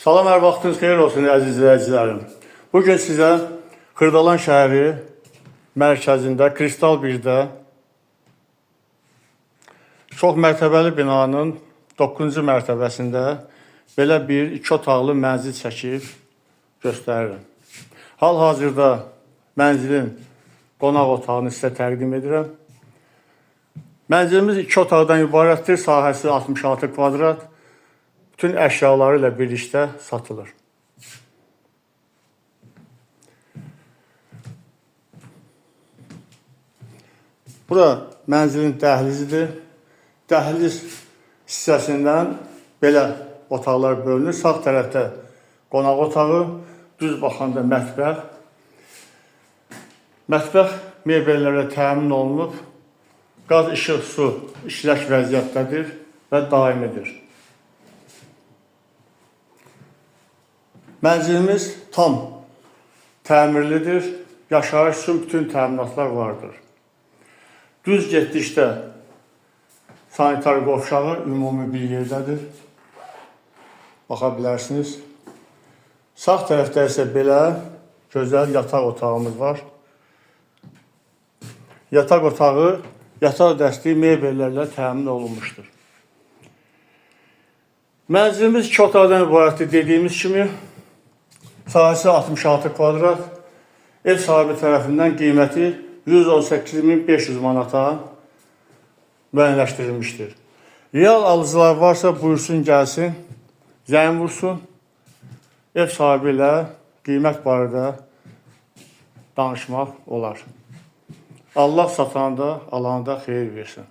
Salam, hər vaxtınız xeyir olsun əziz izləyicilərim. Bugün sizə Xırdalan şəhəri mərkəzində, Kristal 1-də çox mərtəbəli binanın 9-cu mərtəbəsində belə bir 2 otaqlı mənzil çəkib göstərirəm. Hal-hazırda mənzilin qonaq otağını sizə təqdim edirəm. Mənzilimiz 2 otaqdan ibarətdir, sahəsi 66 kvadrat. Bütün əşyaları ilə birlikdə satılır. Bura mənzilin dəhlizidir. Dəhliz hissəsindən belə otaqlar bölünür. Sağ tərəfdə qonaq otağı, düz baxanda mətbəx. Mətbəx mebellərlə təmin olunub. Qaz, işıq, su işlək vəziyyətdədir və daimidir. Mənzilimiz tam təmirlidir. Yaşayış üçün bütün təminatlar vardır. Düz getdikdə sanitar qovşağı ümumi bir yerdədir. Baxa bilərsiniz. Sağ tərəfdə isə belə gözəl yataq otağımız var. Yataq otağı yataq dəstəyi mebellərlə təmin olunmuşdur. Mənzilimiz 2 otaqdan ibarətdir dediyimiz kimi. Sahəsi 66 kvadrat. Ev sahibi tərəfindən qiyməti 118.500 manata müəyyənləşdirilmişdir. Real alıcılar varsa buyursun gəlsin, zəng vursun. Ev sahibi ilə qiymət barədə danışmaq olar. Allah satanda, alanda xeyir versin.